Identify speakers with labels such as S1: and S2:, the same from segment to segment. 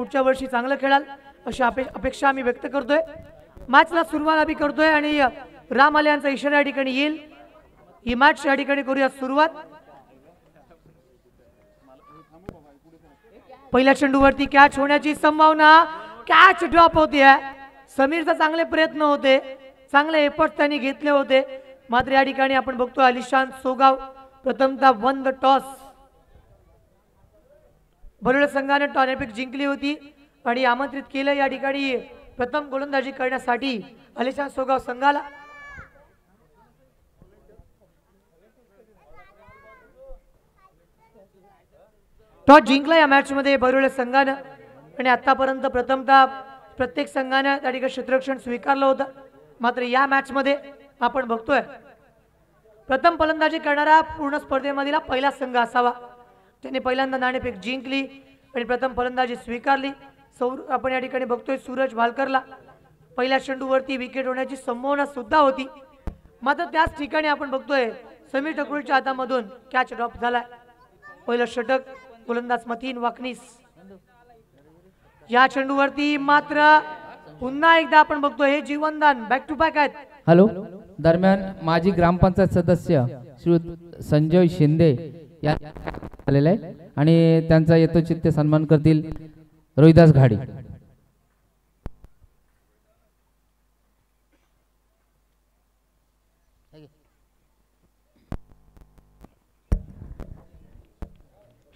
S1: पुढच्या वर्षी चांगलं खेळाल अशी अपेक्षा आम्ही व्यक्त करतोय। मॅचला सुरुवात आम्ही करतोय आणि राम आले यांचा इशारा या ठिकाणी येईल। ही मॅच या ठिकाणी करूया सुरुवात। पहिल्या चेंडूवरती कॅच होण्याची संभावना, कॅच ड्रॉप होते। समीरचा चांगले प्रयत्न होते, चांगले एफर्ट त्यांनी घेतले होते, मात्र या ठिकाणी आपण बघतो अलिशान सोगाव प्रथमतः वन द टॉस। बरोड संघाने टॉर्नामेंट जिंकली होती आणि आमंत्रित केलं या ठिकाणी प्रथम गोलंदाजी करण्यासाठी अलिशान सोगाव संघाला। टॉस जिंकला या मॅच मध्ये बरोड संघाने आणि आतापर्यंत प्रथमतः प्रत्येक संघाने त्या ठिकाणी क्षेत्ररक्षण स्वीकारलं होतं, मात्र या मॅच मध्ये आपण बघतोय प्रथम फलंदाजी करणारा पूर्ण स्पर्धेमधला पहिला संघ असावा त्याने पहिल्यांदा नाणेफेक जिंकली आणि प्रथम फलंदाजी स्वीकारली। आपण या ठिकाणी बघतोय सूरज भालकरला पहिल्या चेंडूवरती विकेट होण्याची संभावना सुद्धा होती, मात्र त्याच ठिकाणी आपण बघतोय समीर टकुळच्या हातामधून कॅच ड्रॉप झाला। पहिलं षटक गोलंदाज मतीन वाकनीस। या चेंडूवरती मात्र पुन्हा एकदा आपण बघतोय हे जीवनदान बॅक टू बॅक आहेत।
S2: हॅलो, दरम्यान माजी ग्रामपंचायत सदस्य श्री संजय शिंदे या आलेले आहे आणि त्यांचा यथोचित सन्मान करतील रोहिदास घाडी।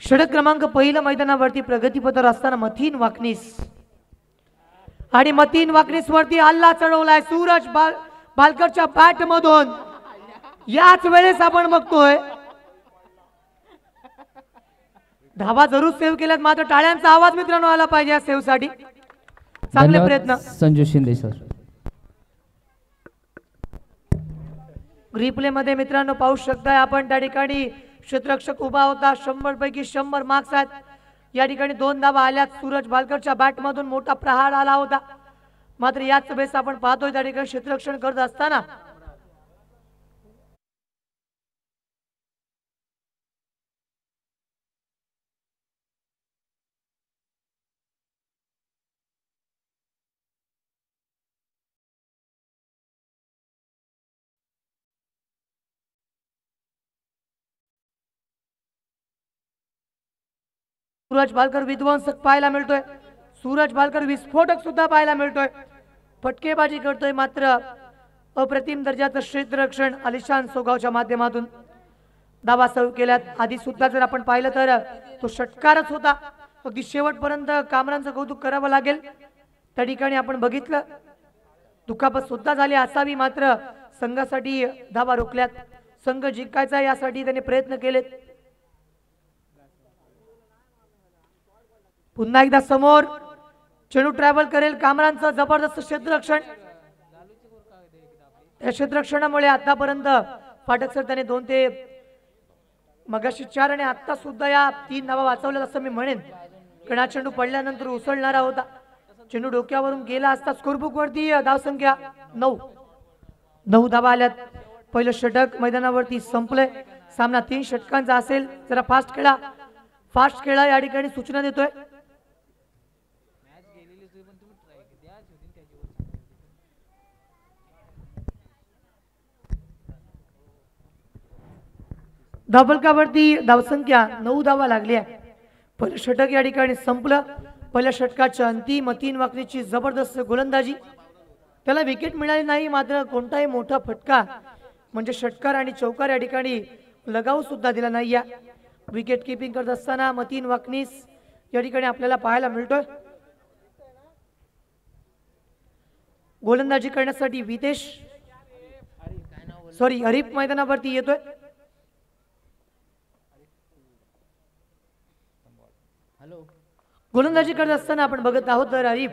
S1: षटक क्रमांक पहिलं मैदानावरती प्रगतीपथावर असताना मतीन वाकनीस आणि मतीन वाकनीस वरती हल्ला चढवलाय सूरज भालकरच्या बॅट मधून। याच वेळेस आपण बघतोय धावा जरूर सेव्ह केल्यात, मात्र टाळ्यांचा आवाज मित्रांनो आला पाहिजे या सेव्ह साठी। चांगले प्रयत्न
S2: संजू शिंदे सर।
S1: रिप्ले मध्ये मित्रांनो पाहू शकताय आपण त्या ठिकाणी क्षेत्ररक्षक उभा होता, 100 पैकी 100 मार्क्स आहेत। या ठिकाणी 2 धावा आल्यात, सूरज भालकरच्या बॅट मधून मोठा प्रहार आला होता, मात्र याच वेळेस आपण पाहतोय त्या ठिकाणी क्षेत्ररक्षण करत असताना सूरज भालकर विध्वंसक पाहायला मिळतोय, सूरज भालकर विस्फोटक सुद्धा पाहायला मिळतोय, फटकेबाजी करतोय, मात्र अप्रतिम दर्जाचं क्षेत्ररक्षण अलिशान सोगावच्या माध्यमातून धावा सेव्ह केल्यात। आधी सुद्धा जर आपण पाहिलं तर तो षटकारच होता, अगदी शेवटपर्यंत कामरांचं कौतुक करावं लागेल। त्या ठिकाणी आपण बघितलं दुखापत सुद्धा झाली असावी, मात्र संघासाठी धावा रोखल्यात, संघ जिंकायचा यासाठी त्यांनी प्रयत्न केलेत। पुन्हा एकदा समोर चेंडू ट्रॅव्हल करेल, कामरांचं जबरदस्त क्षेत्ररक्षण। या क्षेत्ररक्षणामुळे आतापर्यंत फाटक सर त्याने 2 ते मगाशी 4 आणि आता सुद्धा या 3 धावा वाचवल्यात असं मी म्हणेन, कारण हा चेंडू पडल्यानंतर उसळणारा होता, चेंडू डोक्यावरून गेला असता। स्कोरबुक वरती धावसंख्या 9 धावा आल्यात। पहिलं षटक मैदानावरती संपलंय, सामना 3 षटकांचा असेल, जरा फास्ट खेळा या ठिकाणी सूचना देतोय। धावफलकावरती धावसंख्या 9 धावा लागली आहे। पहिलं षटक या ठिकाणी संपलं। पहिल्या षटकाच्या अंती मतीन वाकनीची जबरदस्त गोलंदाजी, त्याला विकेट मिळाली नाही, मात्र कोणताही मोठा फटका म्हणजे षटकार आणि चौकार या ठिकाणी लगाव सुद्धा दिला नाही। या विकेट कीपिंग करत असताना मतीन वाकनीस या ठिकाणी आपल्याला पाहायला मिळतोय। गोलंदाजी करण्यासाठी हरीफ मैदानावरती येतोय। गोलंदाजी करत असताना आपण बघत आहोत तर हरीफ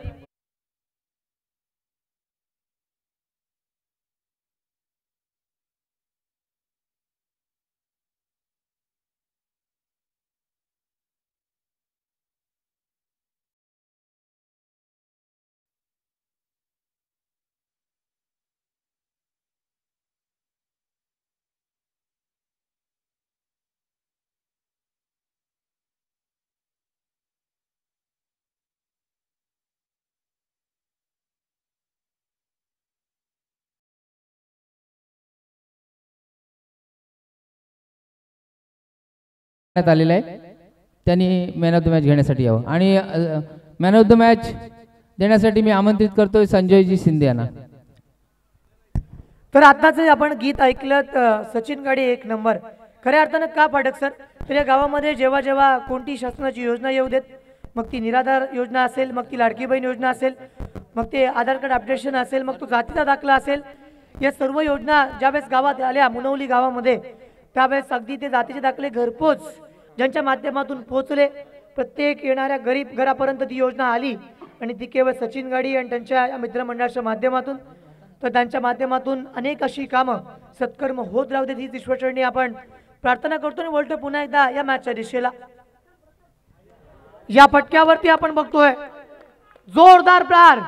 S2: करण्यात आलेला आहे, त्यांनी मॅन ऑफ द मॅच घेण्यासाठी यावं. आणि मॅन ऑफ द मॅच देण्यासाठी मी आमंत्रित करतोय संजयजी शिंदे यांना.
S1: तर आताच आपण गीत ऐकलं सचिन गाडी एक नंबर. खऱ्या अर्थानं का फाटक सर, तर या गावामध्ये जेव्हा जेव्हा कोणती शासनाची योजना येऊ देत, मग ती निराधार योजना असेल, मग ती लाडकी बहीण योजना असेल, मग ते आधार कार्ड अपडेशन असेल, मग तो जातीचा दाखला असेल, या सर्व योजना ज्यावेळेस गावात आल्या मुनवली गावामध्ये, त्यावेळेस अगदी ते जातीचे दाखले घरपोच ज्यांच्या माध्यमातून पोहोचले, प्रत्येक येणाऱ्या गरीब घरापर्यंत ती योजना आली. आणि ती केवळ सचिन गाडी आणि त्यांच्या या मित्रमंडळाच्या माध्यमातून, तर त्यांच्या माध्यमातून अनेक अशी कामं सत्कर्म होत राहू देत ही ईश्वरचरणी आपण प्रार्थना करतो. आणि वळतो पुन्हा एकदा या मॅचच्या दिशेला. या फटक्यावरती आपण बघतोय जोरदार प्रहार,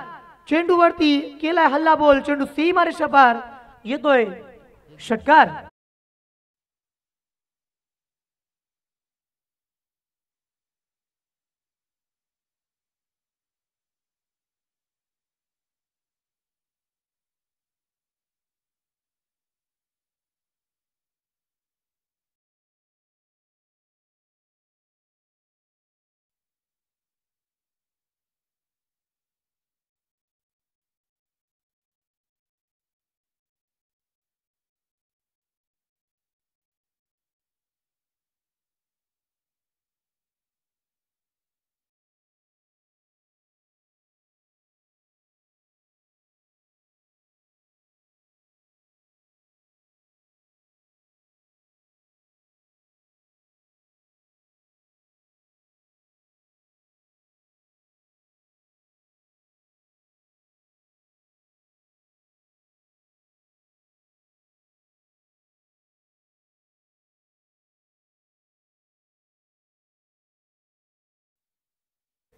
S1: चेंडूवरती केलाय हल्ला बोल, चेंडू सीमा रेषेपार येतोय षटकार.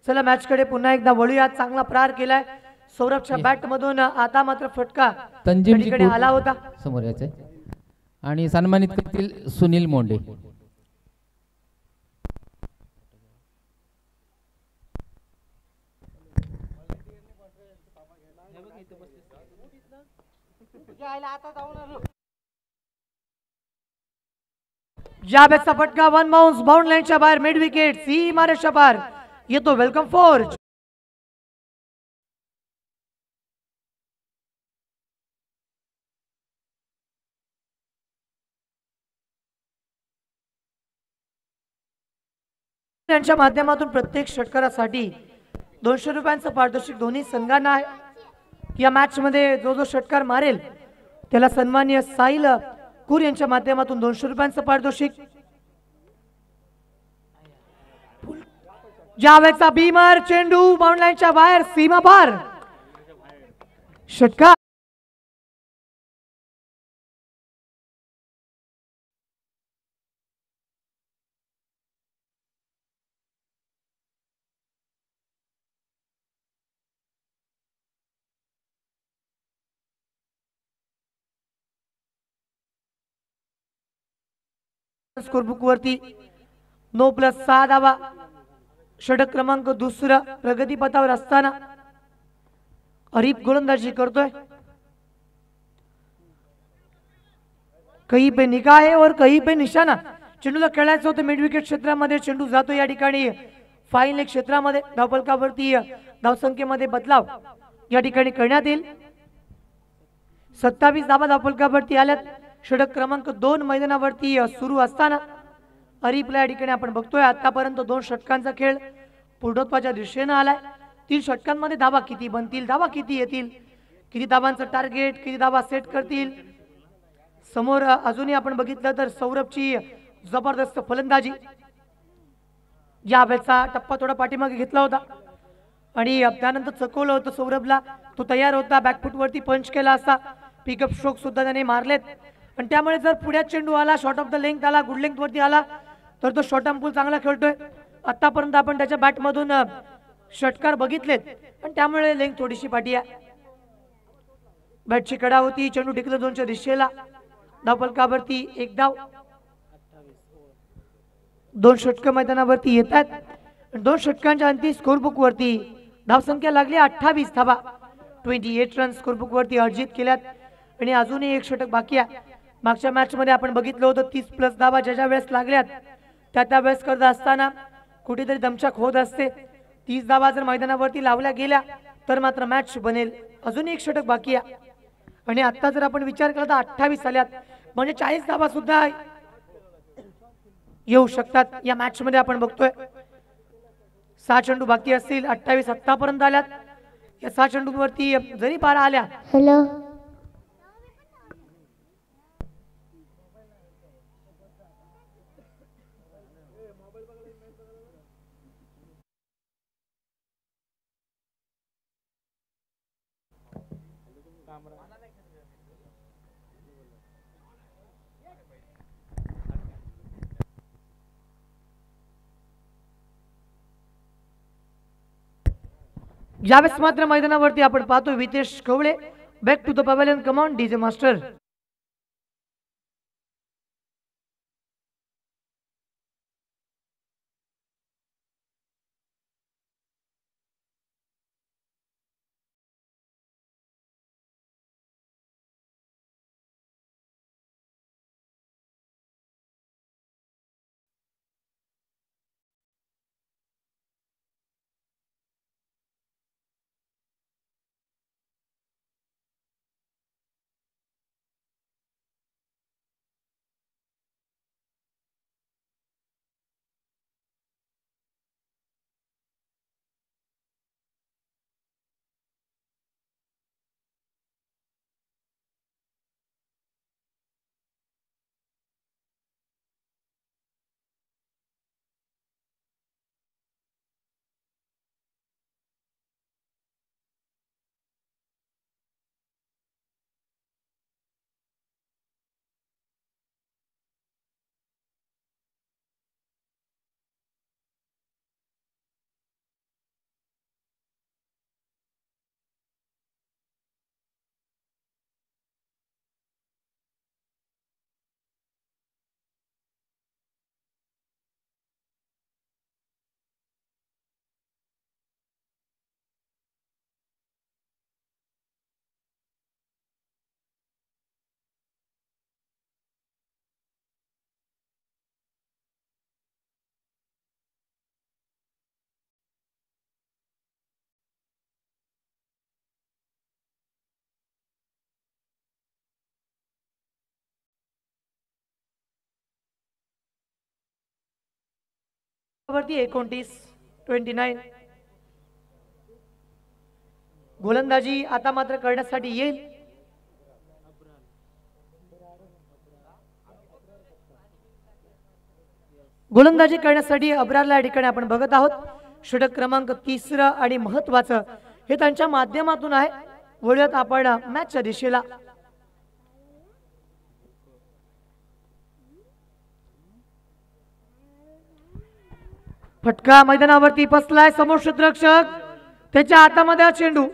S1: चला मॅचकडे पुन्हा एकदा वळूया. चांगला प्रहार केलाय सौरभच्या बॅट मधून, आता मात्र फटका
S2: तंजीमजी
S1: आला होता.
S2: समोर यायचंय आणि सन्मानित करतील सुनील मोंडे.
S1: या बॅटचा फटका वन बाउन्स बाउंड लाईनच्या बाहेर, मिड विकेट सीमा रेषेपार येतो. Welcome forge. त्यांच्या माध्यमातून प्रत्येक षटकारासाठी 200 रुपयांचं पारितोषिक दोन्ही संघांना आहे. या मॅच मध्ये जो जो षटकार मारेल त्याला सन्माननीय साहिल कुर यांच्या माध्यमातून 200 रुपयांचं पारितोषिक. जावेदचा बीमर, चेंडू बाउंड लाईनच्या बाहेर सीमा पार षटकार. स्कोरबुक वरती 9+6 धावा, षटक क्रमांक दुसरा प्रगतीपथावर असताना हरीफ गोलंदाजी करतोय. कहीं पे निकाह है और कहीं पे निशाणा. चेंडूला खेळायचं होतं मिड विकेट क्षेत्रामध्ये, चेंडू जातो या ठिकाणी फाईन लेग क्षेत्रामध्ये. धावफलकावरती धावसंख्येमध्ये बदलाव या ठिकाणी करण्यात येईल. 27 धावा धावफलकावरती आल्यात. षटक क्रमांक 2 मैदानावरती सुरू असताना हरीफला या ठिकाणी आपण बघतोय आतापर्यंत 2 षटकांचा खेळ पूर्णत्वाच्या दिशेने आलाय. 3 षटकांमध्ये धावा किती बनतील, धावा किती येतील, किती धावांचं टार्गेट, किती धावा सेट करतील. समोर अजूनही आपण बघितलं तर सौरभची जबरदस्त फलंदाजी. या वेळचा टप्पा थोडा पाठीमागे घेतला होता आणि त्यानंतर चकवलं होतं सौरभला. तो तयार होता, बॅकफूट वरती पंच केला असता, पिकअप स्ट्रोक सुद्धा त्याने मारलेत. आणि त्यामुळे जर पुढ्यात चेंडू आला, शॉर्ट ऑफ द लेंथ आला, गुड लेंथ वरती आला तर तो शॉर्ट पूल चांगला खेळतोय. आतापर्यंत आपण त्याच्या बॅटमधून षटकार बघितलेत आणि त्यामुळे लेंथ थोडीशी पाठी आहे. बॅटची कडा होती, चेंडू टिकलं 2च्या दिशेला. धावफलकावरती 1 धाव. 2 षटक मैदानावरती येतात. 2 षटकांच्या अंती स्कोरबुक वरती धावसंख्या लागली 28 धावा. 28 रन स्कोरबुक वरती अर्जित केल्यात आणि अजूनही 1 षटक बाकी आहे. मागच्या मॅच मध्ये आपण बघितलं होतं 30+ धावा ज्या वेळेस लागल्यात त्यावेळेस करत असताना कुठेतरी दमछाक होत असते. 30 धावा जर मैदानावरती लावल्या गेल्या तर मात्र मॅच बनेल. अजून एक षटक बाकी आहे आणि आता जर आपण विचार केला तर 28 आल्यात, म्हणजे 40 धावा सुद्धा येऊ शकतात या मॅच मध्ये. आपण बघतोय 6 चेंडू बाकी असतील, 28 आतापर्यंत आल्यात. या 6 चेंडूंवरती जरी 12 आल्या.
S3: हॅलो
S1: यावेळेस मात्र मैदानावरती आपण पाहतो Vitesh Khavale. Back to the pavilion, come on DJ master. वरती 29 गोलंदाजी आता मात्र करण्यासाठी येईल. गोलंदाजी करण्यासाठी अब्रारला या ठिकाणी आपण बघत आहोत. षटक क्रमांक 3 आणि महत्वाचं हे त्यांच्या माध्यमातून आहे. वळूयात आपण मॅचच्या दिशेला. फटका मैदानावरती बसलाय. समोर क्षेत्ररक्षक, त्याच्या हातामध्ये चेंडू.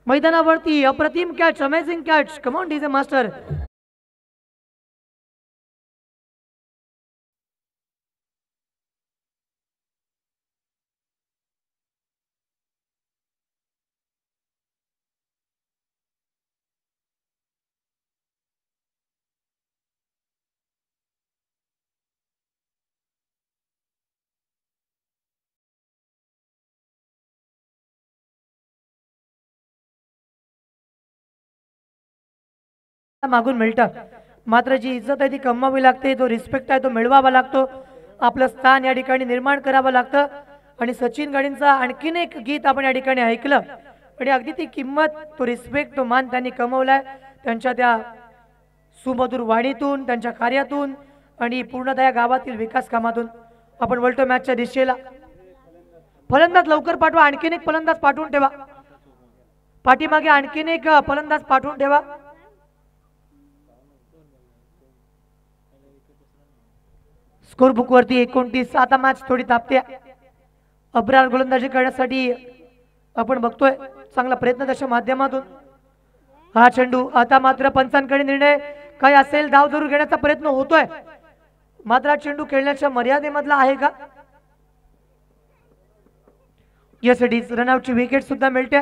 S1: मैदानावरती अप्रतिम catch, amazing catch. Come on DJ master. मागून मिळतं, मात्र जी इज्जत आहे ती कमवावी लागते. जो रिस्पेक्ट आहे तो मिळवावा लागतो. आपलं स्थान या ठिकाणी निर्माण करावं लागतं. आणि सचिन गाडींचा आणखीन एक गीत आपण या ठिकाणी ऐकलं आणि अगदी ती किंमत, तो रिस्पेक्ट, तो मान त्यांनी कमवलाय त्यांच्या त्या सुमधुर वाणीतून, त्यांच्या कार्यातून आणि पूर्णतः या गावातील विकास कामातून. आपण वळतो मॅचच्या दिशेला. फलंदाज लवकर पाठवा, आणखीन एक फलंदाज पाठवून ठेवा. पाठीमागे आणखीन एक फलंदाज पाठवून ठेवा. स्कोर बुक वरती 29. आता मॅच थोडी तापते. अब्रार गोलंदाजी करण्यासाठी आपण बघतोय चांगला प्रयत्न त्याच्या माध्यमातून. हा चेंडू आता मात्र पंचांकडे निर्णय काय असेल. धाव जरूर घेण्याचा प्रयत्न होतोय, मात्र चेंडू खेळण्याच्या मर्यादेमधला आहे का. यासाठी रनआउटची विकेट सुद्धा मिळते.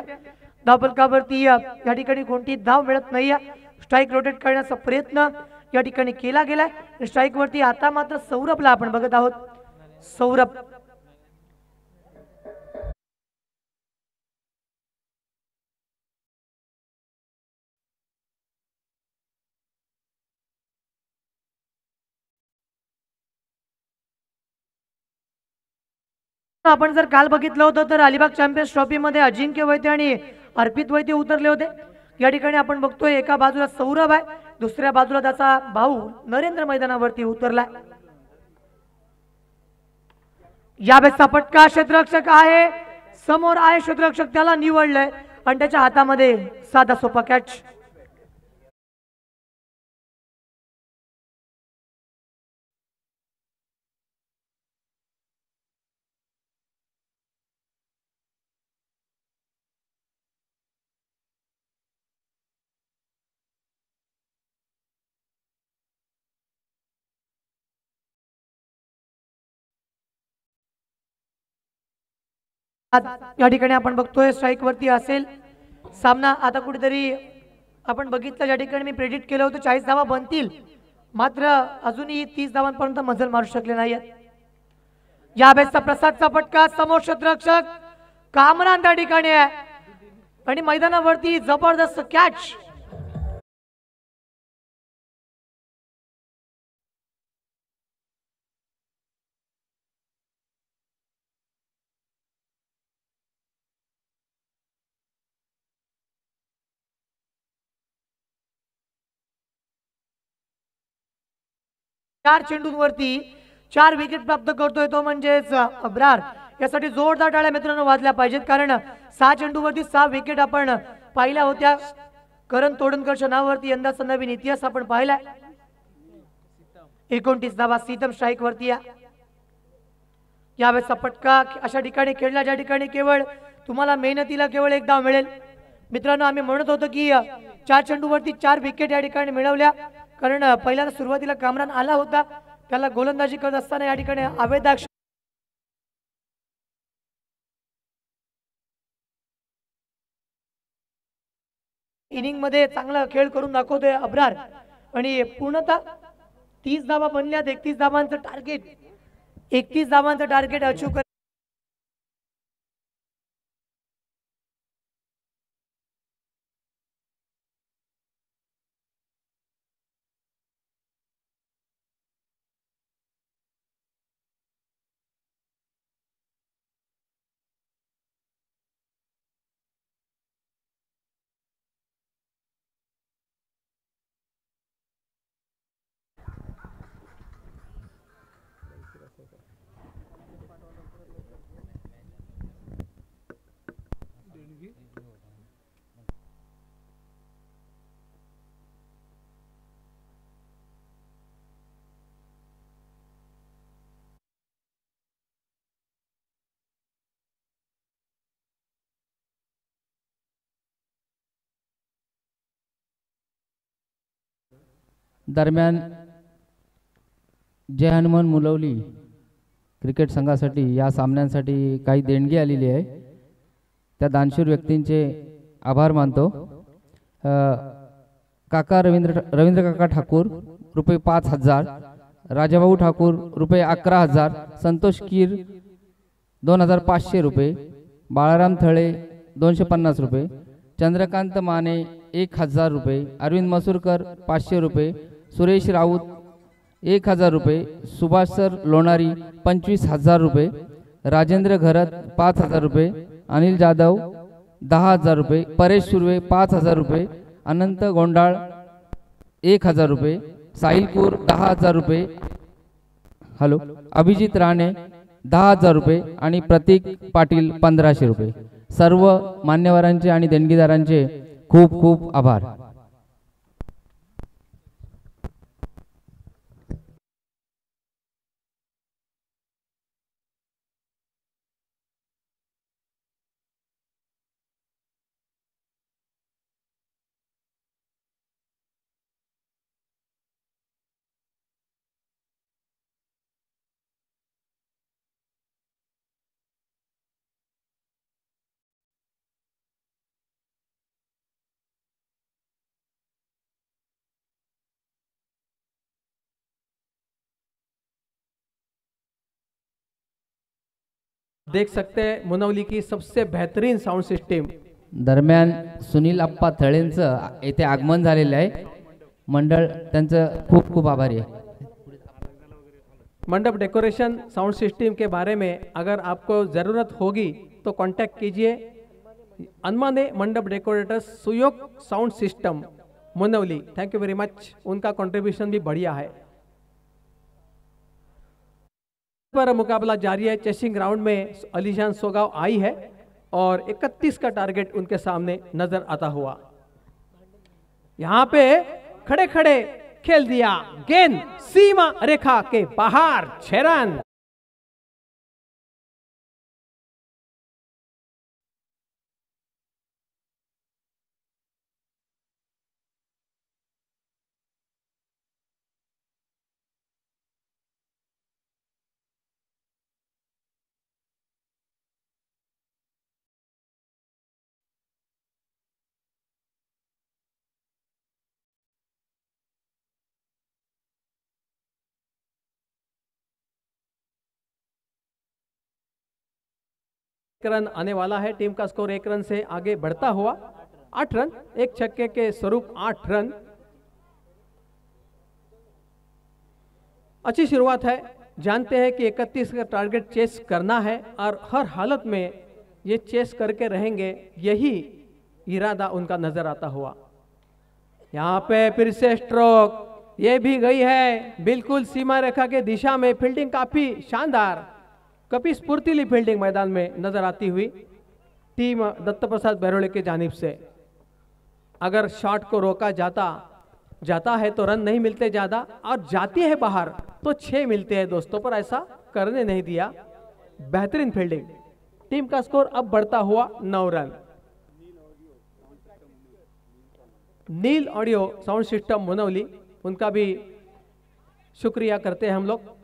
S1: धावफलकावरती या ठिकाणी कोणती धाव मिळत नाहीये. स्ट्राईक रोटेट करण्याचा प्रयत्न या ठिकाणी केला गेलाय. स्ट्राईक वरती आता मात्र सौरभला आपण बघत आहोत. सौरभ. आपण जर काल बघितलं होतं तर अलिबाग चॅम्पियन्स ट्रॉफीमध्ये अजिंक्य वैद्य आणि अर्पित वैद्य उतरले होते. या ठिकाणी आपण बघतोय एका बाजूला सौरभ आहे, दुसऱ्या बाजूला त्याचा भाऊ नरेंद्र मैदानावरती उतरलाय. यावेळेसचा फटका क्षेत्ररक्षक आहे, समोर आहे क्षेत्ररक्षक, त्याला निवडलंय आणि त्याच्या हातामध्ये साधा सोपा कॅच. या ठिकाणी आपण बघतोय स्ट्राईक वरती असेल सामना. आता कुठेतरी आपण बघितलं, ज्या ठिकाणी मी प्रेडिक्ट केलं होतं 40 धावा बनतील, मात्र अजूनही 30 धावांपर्यंत मजल मारू शकले नाहीत. या बेसचा प्रसादचा फटका, समोर क्षेत्ररक्षक कामरान त्या ठिकाणी आहे आणि मैदानावरती जबरदस्त कॅच. चार चेंडूंवरती 4 विकेट प्राप्त करतोय तो म्हणजेच अब्रार. यासाठी जोरदार टाळ्या मित्रांनो वाजल्या पाहिजेत, कारण 6 चेंडूवरती 6 विकेट आपण पाहिल्या होत्या. करण तोडणकरच्या नावावरती यंदाचा नवीन इतिहास आपण पाहिलाय. 29 धावा सीतम स्ट्राईक वरती. यावेळेसचा फटका अशा ठिकाणी खेळला ज्या ठिकाणी केवळ तुम्हाला मेहनतीला केवळ एक धाव मिळेल. मित्रांनो, आम्ही म्हणत होतो की 4 चेंडूवरती 4 विकेट या ठिकाणी मिळवल्या, कारण पहिल्यांदा सुरुवातीला कामरान आला होता, त्याला गोलंदाजी करत असताना या ठिकाणी आवेदाक्ष इनिंग मध्ये चांगला खेळ करून दाखवतोय अब्रार आणि पूर्णतः 30 धावा बनल्यात. 31 धावांचं टार्गेट, 31 धावांचं टार्गेट अचीव कर.
S2: दरम्यान जय हनुमान मुलवली क्रिकेट संघासाठी या सामन्यांसाठी काही देणगी आलेली आहे. त्या दानशूर व्यक्तींचे आभार मानतो. काका रवींद्र काका ठाकूर रुपये 5,000, राजाभाऊ ठाकूर रुपये 11,000, संतोष कीर 2,500 रुपये, बाळाराम थळे 250 रुपये, चंद्रकांत माने 1,000 रुपये, अरविंद मसूरकर 500 रुपये, सुरेश राऊत 1,000 रुपये, सुभाष सर लोणारी 25,000 रुपये, राजेंद्र घरत 5,000 रुपये, अनिल जाधव 10,000 रुपये, परेश सुर्वे 5,000 रुपये, अनंत गोंडाळ 1,000 रुपये, साहिलपूर 10,000 रुपये, अभिजित राणे 10,000 रुपये आणि प्रतीक पाटील 1,500 रुपये. सर्व मान्यवरांचे आणि देणगीदारांचे खूप खूप आभार.
S3: देख सकते हैं मुनवली की सबसे बेहतरीन साउंड सिस्टम।
S2: दरम्यान सुनील अप्पा थळेंचं येथे आगमन झालेलं आहे। मंडळ त्यांचं खूप खूप आभारी आहे।
S3: मंडप डेकोरेशन साउंड सिस्टम के बारे में अगर आपको ज़रूरत होगी तो कांटेक्ट कीजिए। Anmane Mandap decorators Suyog sound system Munavali, thank you very much. उनका कंट्रीब्यूशन भी बढ़िया है। पर मुकाबला जारी है। चेसिंग राउंड में अलीशान सोगाव आई है और 31 का टारगेट उनके सामने नजर आता हुआ। यहां पे खड़े खड़े खेल दिया, गेंद सीमा रेखा के बाहर, 6 रन। रन आने वाला है। टीम का स्कोर 1 रन से आगे बढ़ता हुआ 8 रन, एक छक्के के स्वरूप 8 रन। अच्छी शुरुआत है। जानते हैं कि 31 का टारगेट चेस करना है और हर हालत में ये चेस करके रहेंगे, यही इरादा उनका नजर आता हुआ। यहां पे फिर से स्ट्रोक, ये भी गई है बिल्कुल सीमा रेखा के दिशा में। फील्डिंग काफी शानदार, काफी स्फूर्तिली फील्डिंग मैदान में नजर आती हुई टीम दत्त प्रसाद बैरोले की जानिब से। अगर शॉट को रोका जाता है तो रन नहीं मिलते ज्यादा, और जाती है बाहर तो 6 मिलते हैं दोस्तों, पर ऐसा करने नहीं दिया। बेहतरीन फील्डिंग। टीम का स्कोर अब बढ़ता हुआ 9 रन। नील ऑडियो साउंड सिस्टम मुनवली, उनका भी शुक्रिया करते हैं हम लोग।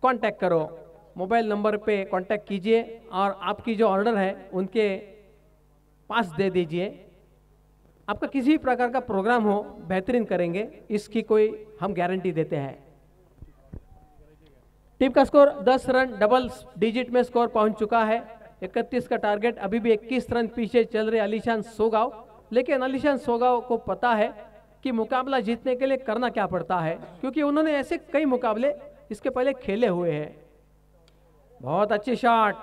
S3: कांटेक्ट करो, मोबाइल नंबर पे कांटेक्ट कीजिए और आपकी जो ऑर्डर है उनके पास दे दीजिए। आपका किसी भी प्रकार का प्रोग्राम हो, बेहतरीन करेंगे, इसकी कोई हम गारंटी देते हैं। टीम का स्कोर 10 रन, डबल डिजिट में स्कोर पहुंच चुका है। 31 का टारगेट, अभी भी 21 रन पीछे चल रहे अलीशान सोगाव। लेकिन अलीशान सोगाव को पता है कि मुकाबला जीतने के लिए करना क्या पड़ता है, क्योंकि उन्होंने ऐसे कई मुकाबले इसके पहले खेले हुए हैं। बहुत अच्छी शॉट,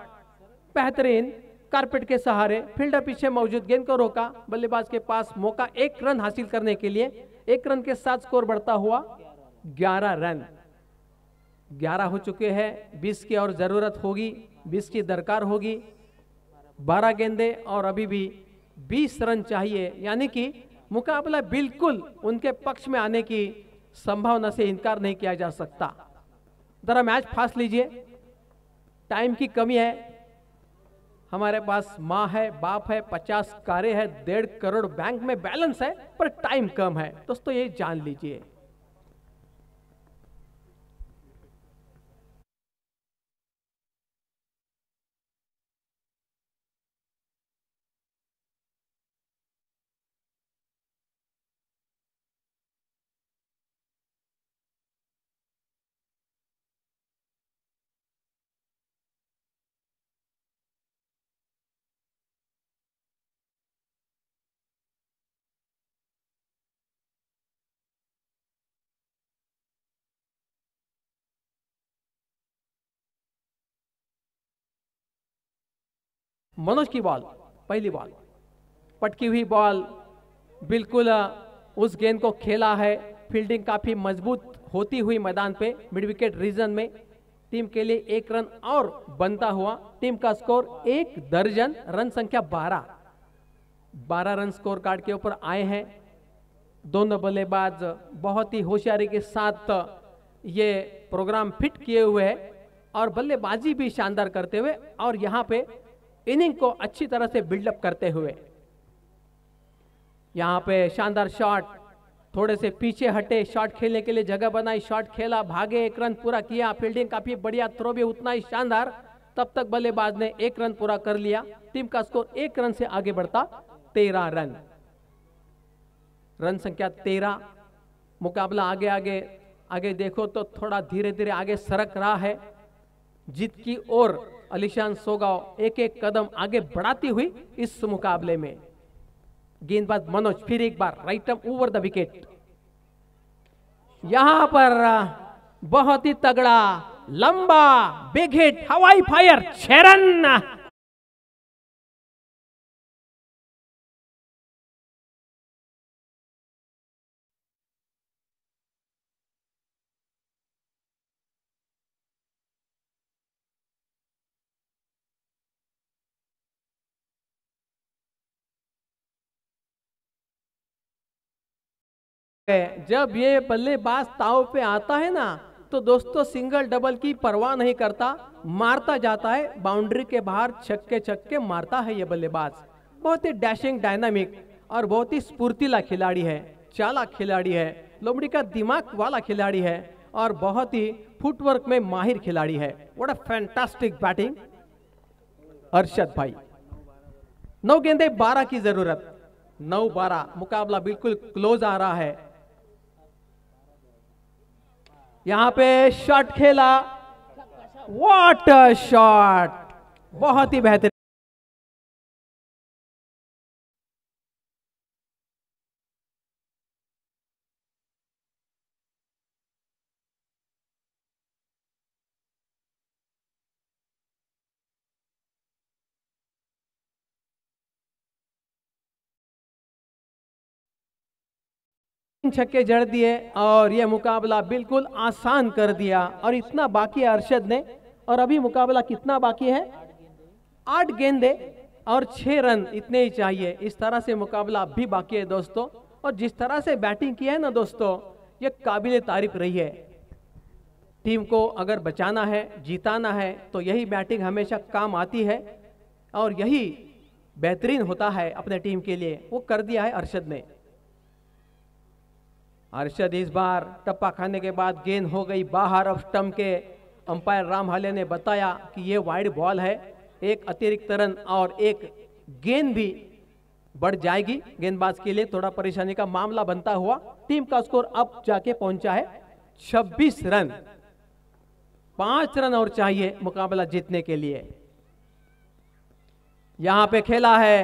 S3: बेहतरीन, कारपेट के सहारे फील्डर पीछे मौजूद, गेंद को रोका, बल्लेबाज के पास मौका 1 रन हासिल करने के लिए। 1 रन के साथ स्कोर बढ़ता हुआ 11 रन। 11 हो चुके हैं, 20 की और जरूरत होगी, 20 की दरकार होगी। 12 गेंदे और अभी भी 20 रन चाहिए, यानी कि मुकाबला बिल्कुल उनके पक्ष में आने की संभावना से इनकार नहीं किया जा सकता। जरा मैच फास्ट लीजिए, टाइम की कमी है। हमारे पास माँ है, बाप है, 50 कारें है, 1.5 करोड़ बैंक में बैलेंस है, पर टाइम कम है दोस्तों, ये जान लीजिए। मनोज की बॉल, पहली बॉल, पटकी हुई बॉल, बिल्कुल उस गेंद को खेला है। फील्डिंग काफी मजबूत होती हुई मैदान पे मिड विकेट रीजन में। टीम के लिए 1 रन और बनता हुआ। टीम का स्कोर 1 दर्जन, रन संख्या 12 रन स्कोर कार्ड के ऊपर आए हैं। दोनों बल्लेबाज बहुत ही होशियारी के साथ ये प्रोग्राम फिट किए हुए हैं और बल्लेबाजी भी शानदार करते हुए और यहाँ पे इनिंग को अच्छी तरह से बिल्डअप करते हुए। यहाँ पे शानदार शॉट, थोड़े से पीछे हटे, शॉट खेलने के लिए जगह बनाई, शॉट खेला, भागे, 1 रन पूरा किया। फील्डिंग काफी बढ़िया, थ्रो भी उतना ही शानदार। तब तक बल्लेबाज ने 1 रन पूरा कर लिया। टीम का स्कोर 1 रन से आगे बढ़ता 13 रन। रन संख्या 13। मुकाबला आगे आगे आगे देखो तो थोड़ा धीरे धीरे आगे सरक रहा है। जीत की ओर अलीशान सोगांव एक एक कदम आगे बढ़ाती हुई इस मुकाबले में। गेंदबाज मनोज फिर एक बार right arm over the wicket. यहां पर बहुत ही तगड़ा लंबा बिग हिट, हवाई फायर, 6 रन। जब ये बल्लेबाज ताव पे आता है ना तो दोस्तों सिंगल डबल की परवाह नहीं करता, मारता जाता है, बाउंड्री के बाहर छक्के छक्के मारता है ये बल्लेबाज। बहुत ही डैशिंग, डायनामिक और बहुत ही स्फूर्तिला खिलाड़ी है, चालाक खिलाड़ी है, लोमड़ी का दिमाग वाला खिलाड़ी है और बहुत ही फुटवर्क में माहिर खिलाड़ी है। What a fantastic batting Arshad भाई। 9 गेंदे 12 की जरूरत, 9-12, मुकाबला बिल्कुल क्लोज आ रहा है। यहां पे शॉट खेला, व्हाट अ शॉट, बहुत ही बेहतरीन। छक्के जड़ दिए और यह मुकाबला बिल्कुल आसान कर दिया। और इतना बाकी है अरशद ने, और अभी मुकाबला कितना बाकी है? 8 गेंदे और 6 रन, इतने ही चाहिए। इस तरह से मुकाबला अभी बाकी है दोस्तों। और जिस तरह से बैटिंग की है ना दोस्तों, ये काबिल तारीफ रही है। टीम को अगर बचाना है, जीताना है, तो यही बैटिंग हमेशा काम आती है और यही बेहतरीन होता है अपने टीम के लिए। वो कर दिया है अरशद ने। अरशद इस बार टप्पा खाने के बाद गेंद हो गई बाहर ऑफ स्टंप के। अंपायर राम हाले ने बताया कि ये वाइड बॉल है, एक अतिरिक्त रन और एक गेंद भी बढ़ जाएगी। गेंदबाज के लिए थोड़ा परेशानी का मामला बनता हुआ टीम का स्कोर अब जाके पहुंचा है 26 रन। 5 रन और चाहिए मुकाबला जीतने के लिए। यहां पे खेला है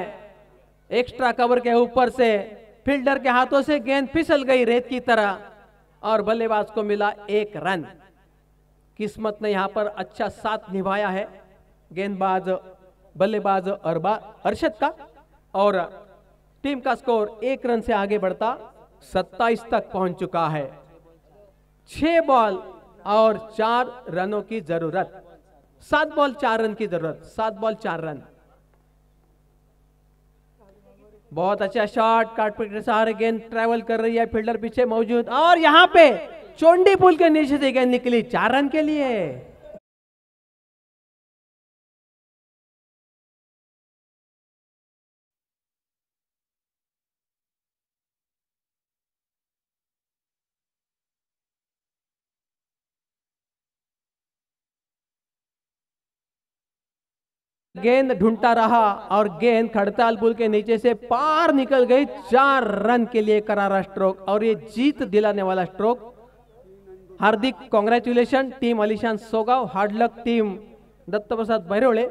S3: एक्स्ट्रा कवर के ऊपर से, फील्डर के हाथों से गेंद फिसल गई रेत की तरह और बल्लेबाज को मिला 1 रन। किस्मत ने यहां पर अच्छा साथ निभाया है गेंदबाज बल्लेबाज अरशद का, और टीम का स्कोर 1 रन से आगे बढ़ता 27 तक पहुंच चुका है। 6 बॉल और 4 रनों की जरूरत, 7 बॉल 4 रन की जरूरत, 7 बॉल 4 रन। बहुत अच्छा शॉट, काटपिट के सहारे गेंद ट्रैवल कर रही है, फील्डर पीछे मौजूद और यहां पे चोंडी पुल के नीचे से गेंद निकली 4 रन के लिए। गेंद ढूंढता रहा और गेंद खड़ताल पुल के नीचे से पार निकल गई। 4 रन के लिए करारा स्ट्रोक और ये जीत दिलाने वाला स्ट्रोक। हार्दिक कांग्रेचुलेशन टीम अलीशान सोगांव, हार्ड लक टीम दत्त प्रसाद बैरोळे।